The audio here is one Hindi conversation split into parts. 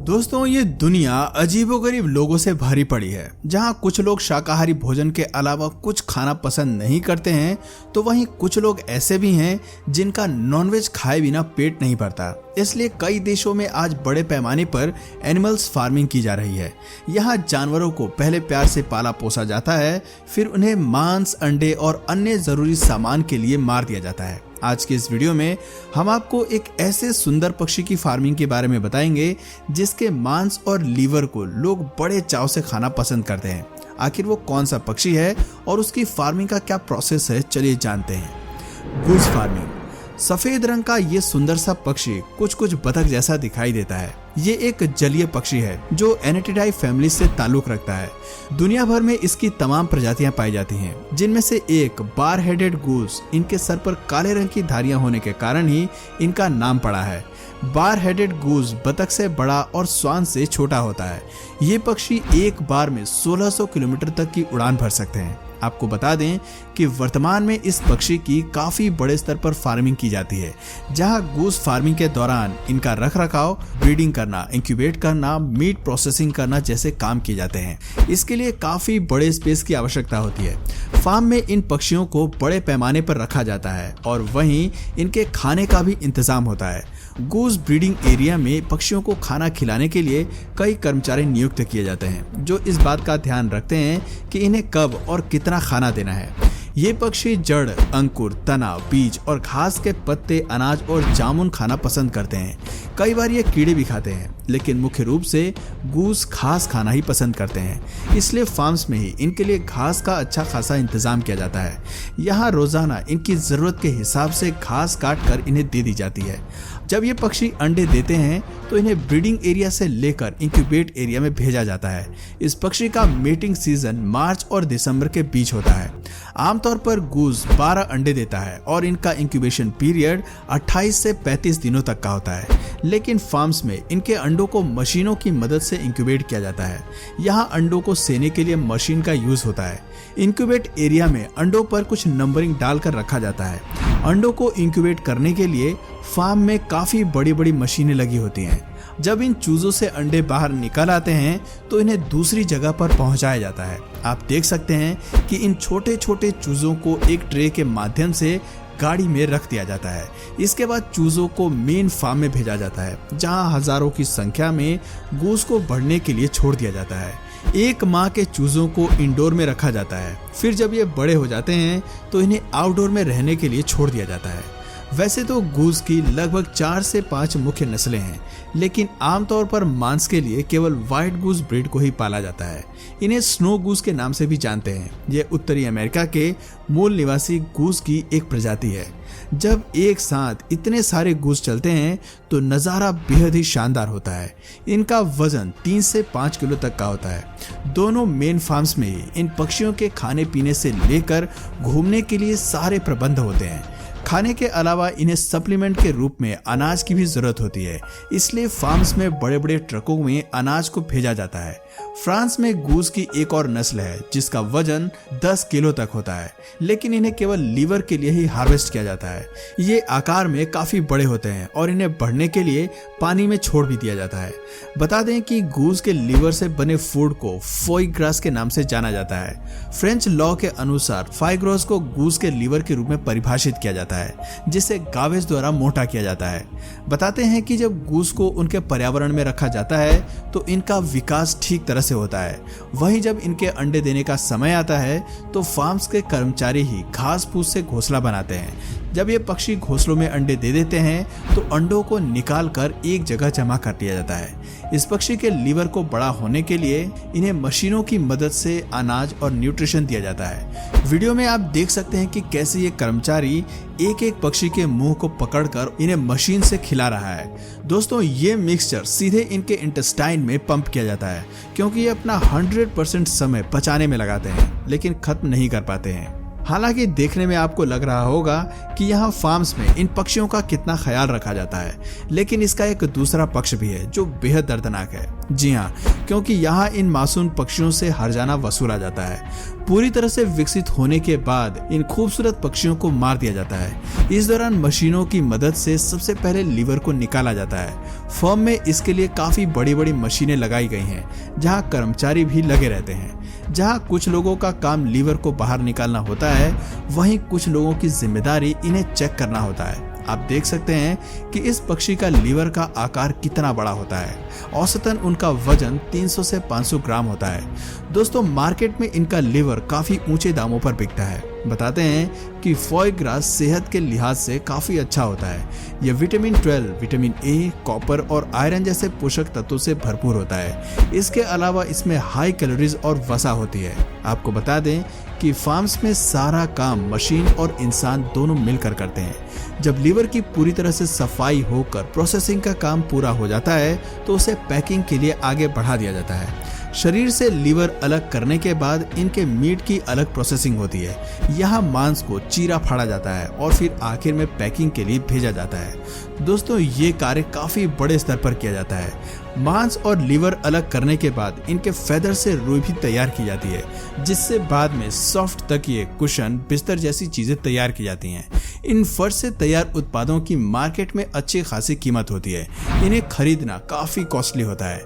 दोस्तों, ये दुनिया अजीबोगरीब लोगों से भरी पड़ी है। जहां कुछ लोग शाकाहारी भोजन के अलावा कुछ खाना पसंद नहीं करते हैं, तो वहीं कुछ लोग ऐसे भी हैं जिनका नॉनवेज खाए बिना पेट नहीं भरता। इसलिए कई देशों में आज बड़े पैमाने पर एनिमल्स फार्मिंग की जा रही है। यहाँ जानवरों को पहले प्यार से पाला पोसा जाता है, फिर उन्हें मांस, अंडे और अन्य जरूरी सामान के लिए मार दिया जाता है। आज के इस वीडियो में हम आपको एक ऐसे सुंदर पक्षी की फार्मिंग के बारे में बताएंगे जिसके मांस और लीवर को लोग बड़े चाव से खाना पसंद करते हैं। आखिर वो कौन सा पक्षी है और उसकी फार्मिंग का क्या प्रोसेस है, चलिए जानते हैं। Goose farming. सफेद रंग का ये सुंदर सा पक्षी कुछ बतख जैसा दिखाई देता है। ये एक जलीय पक्षी है जो एनेटिडाई फैमिली से ताल्लुक रखता है। दुनिया भर में इसकी तमाम प्रजातियां पाई जाती हैं, जिनमें से एक बार हेडेड गूस। इनके सर पर काले रंग की धारियां होने के कारण ही इनका नाम पड़ा है। बार हेडेड गूस बतख से बड़ा और स्वान से छोटा होता है। ये पक्षी एक बार में 1600 किलोमीटर तक की उड़ान भर सकते हैं। आपको बता दें कि वर्तमान में इस पक्षी की काफी बड़े स्तर पर फार्मिंग की जाती है, जहां गूस फार्मिंग के दौरान इनका रखरखाव, ब्रीडिंग करना, इंक्यूबेट करना, मीट प्रोसेसिंग करना जैसे काम किए जाते हैं। इसके लिए काफी बड़े स्पेस की आवश्यकता होती है। फार्म में इन पक्षियों को बड़े पैमाने पर रखा जाता है और वहीं इनके खाने का भी इंतजाम होता है। गूस ब्रीडिंग एरिया में पक्षियों को खाना खिलाने के लिए कई कर्मचारी नियुक्त किए जाते हैं, जो इस बात का ध्यान रखते हैं कि इन्हें कब और कितना खाना देना है। ये पक्षी जड़, अंकुर, तना, बीज और घास के पत्ते, अनाज और जामुन खाना पसंद करते हैं। कई बार ये कीड़े भी खाते हैं, लेकिन मुख्य रूप से गूस घास खाना ही पसंद करते हैं। इसलिए फार्म्स में ही इनके लिए घास का अच्छा खासा इंतजाम किया जाता है। यहाँ रोजाना इनकी जरूरत के हिसाब से घास काट कर इन्हें दे दी जाती है। जब ये पक्षी अंडे देते हैं तो इन्हें ब्रीडिंग एरिया से लेकर इंक्यूबेट एरिया में भेजा जाता है। इस पक्षी का मेटिंग सीजन मार्च और दिसंबर के बीच होता है। आमतौर पर गूस 12 अंडे देता है और इनका इंक्यूबेशन पीरियड 28 से 35 दिनों तक का होता है। लेकिन फार्म्स में इनके अंडों को मशीनों की मदद से इंक्यूबेट किया जाता है। यहाँ अंडों को सेने के लिए मशीन का यूज होता है। इंक्यूबेट एरिया में अंडों पर कुछ नंबरिंग डालकर रखा जाता है। अंडों को इंक्यूबेट करने के लिए फार्म में काफी बड़ी मशीनें लगी होती हैं। जब इन चूजों से अंडे बाहर निकल आते हैं तो इन्हें दूसरी जगह पर पहुंचाया जाता है। आप देख सकते हैं कि इन छोटे छोटे चूजों को एक ट्रे के माध्यम से गाड़ी में रख दिया जाता है। इसके बाद चूजों को मेन फार्म में भेजा जाता है, जहां हजारों की संख्या में गूस को बढ़ने के लिए छोड़ दिया जाता है। एक माह के चूजों को इंडोर में रखा जाता है। फिर जब ये बड़े हो जाते हैं तो इन्हें आउटडोर में रहने के लिए छोड़ दिया जाता है। वैसे तो गूस की लगभग 4 से 5 मुख्य नस्लें हैं, लेकिन आमतौर पर मांस के लिए केवल व्हाइट गूस ब्रीड को ही पाला जाता है। इन्हें स्नो गूस के नाम से भी जानते हैं। यह उत्तरी अमेरिका के मूल निवासी गूस की एक प्रजाति है। जब एक साथ इतने सारे गूस चलते हैं तो नज़ारा बेहद ही शानदार होता है। इनका वजन 3 से 5 किलो तक का होता है। दोनों मेन फार्म्स में ही इन पक्षियों के खाने पीने से लेकर घूमने के लिए सारे प्रबंध होते हैं। खाने के अलावा इन्हें सप्लीमेंट के रूप में अनाज की भी जरूरत होती है, इसलिए फार्म्स में बड़े ट्रकों में अनाज को भेजा जाता है। फ्रांस में गूस की एक और नस्ल है जिसका वजन 10 किलो तक होता है, लेकिन इन्हें केवल लीवर के लिए ही हार्वेस्ट किया जाता है। ये आकार में काफी बड़े होते हैं और इन्हें बढ़ने के लिए पानी में छोड़ भी दिया जाता है। बता दें कि गूस के लीवर से बने फूड को फोई ग्रास के नाम से जाना जाता है। फ्रेंच लॉ के अनुसार फोई ग्रास को गूस के लीवर के रूप में परिभाषित किया जाता है, जिसे गावेज द्वारा मोटा किया जाता है। बताते हैं कि जब गूस को उनके पर्यावरण में रखा जाता है तो इनका विकास ठीक तरह से होता है। वहीं जब इनके अंडे देने का समय आता है तो फार्म्स के कर्मचारी ही घास फूस से घोंसला बनाते हैं। जब ये पक्षी घोंसलों में अंडे दे देते हैं तो अंडों को निकाल कर एक जगह जमा कर दिया जाता है। इस पक्षी के लीवर को बड़ा होने के लिए इन्हें मशीनों की मदद से अनाज और न्यूट्रिशन दिया जाता है। वीडियो में आप देख सकते हैं कि कैसे ये कर्मचारी एक एक पक्षी के मुंह को पकड़कर इन्हें मशीन से खिला रहा है। दोस्तों, ये मिक्सचर सीधे इनके इंटेस्टाइन में पंप किया जाता है, क्योंकि ये अपना 100% समय पचाने में लगाते हैं, लेकिन खत्म नहीं कर पाते हैं। हालांकि देखने में आपको लग रहा होगा कि यहाँ फार्म्स में इन पक्षियों का कितना ख्याल रखा जाता है, लेकिन इसका एक दूसरा पक्ष भी है जो बेहद दर्दनाक है। जी हाँ, क्योंकि यहाँ इन मासूम पक्षियों से हर्जाना वसूला जाता है। पूरी तरह से विकसित होने के बाद इन खूबसूरत पक्षियों को मार दिया जाता है। इस दौरान मशीनों की मदद से सबसे पहले लीवर को निकाला जाता है। फर्म में इसके लिए काफी बड़ी बड़ी मशीनें लगाई गई हैं, जहाँ कर्मचारी भी लगे रहते हैं। जहाँ कुछ लोगों का काम लीवर को बाहर निकालना होता है, वहीं कुछ लोगों की जिम्मेदारी इन्हें चेक करना होता है। आप देख सकते हैं कि इस पक्षी का लीवर का आकार कितना बड़ा होता है। औसतन उनका वजन 300 से 500 ग्राम होता है। दोस्तों, मार्केट में इनका लीवर काफी ऊंचे दामों पर बिकता है। बताते हैं कि फोई ग्रास सेहत के लिहाज से काफी अच्छा होता है। यह विटामिन 12, विटामिन ए, कॉपर और आयरन जैसे पोषक तत्वों से भरपूर होता है। इसके अलावा इसमें हाई कैलोरीज और वसा होती है। आपको बता दें कि फार्म्स में सारा काम मशीन और इंसान दोनों मिलकर करते हैं। जब लीवर की पूरी तरह से सफाई होकर प्रोसेसिंग का काम पूरा हो जाता है, तो उसे पैकिंग के लिए आगे बढ़ा दिया जाता है। शरीर से लीवर अलग करने के बाद इनके मीट की अलग प्रोसेसिंग होती है। यहाँ मांस को चीरा फाड़ा जाता है और फिर आखिर में पैकिंग के लिए भेजा जाता है। दोस्तों, ये कार्य काफी बड़े स्तर पर किया जाता है। मांस और लीवर अलग करने के बाद इनके फेदर से रुई भी तैयार की जाती है, जिससे बाद में सॉफ्ट तकिए, कुशन, बिस्तर जैसी चीजें तैयार की जाती हैं। इन फर से तैयार उत्पादों की मार्केट में अच्छी खासी कीमत होती है। इन्हें खरीदना काफी कॉस्टली होता है।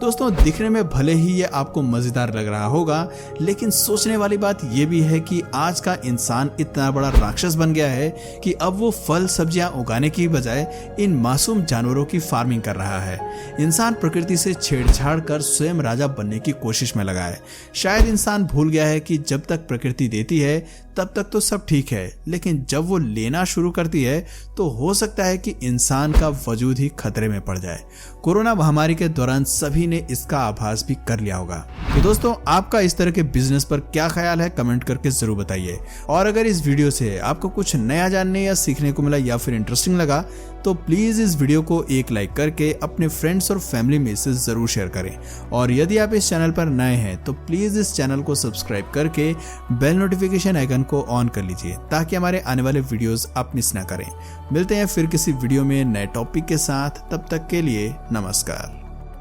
दोस्तों, दिखने में भले ही ये आपको मजेदार लग रहा होगा, लेकिन सोचने वाली बात यह भी है कि आज का इंसान इतना बड़ा राक्षस बन गया है कि अब वो फल सब्जियां उगाने की बजाय इन मासूम जानवरों की फार्मिंग कर रहा है। इंसान प्रकृति से छेड़छाड़ कर स्वयं राजा बनने की कोशिश में लगा है। शायद इंसान भूल गया है कि जब तक प्रकृति देती है तब तक तो सब ठीक है, लेकिन जब वो लेना शुरू करती है तो हो सकता है कि इंसान का वजूद ही खतरे में पड़ जाए। कोरोना महामारी के दौरान सभी ने इसका आभास भी कर लिया होगा। तो दोस्तों, आपका इस तरह के बिजनेस पर क्या ख्याल है, कमेंट करके जरूर बताइए। और अगर इस वीडियो से आपको कुछ नया जानने या सीखने को मिला या फिर इंटरेस्टिंग लगा, तो प्लीज इस वीडियो को एक लाइक करके अपने फ्रेंड्स और फैमिली में इसे जरूर शेयर करें। और यदि आप इस चैनल पर नए हैं तो प्लीज इस चैनल को सब्सक्राइब करके बेल नोटिफिकेशन आइकन को ऑन कर लीजिए, ताकि हमारे आने वाले वीडियोस आप मिस ना करें। मिलते हैं फिर किसी वीडियो में नए टॉपिक के साथ। तब तक के लिए नमस्कार।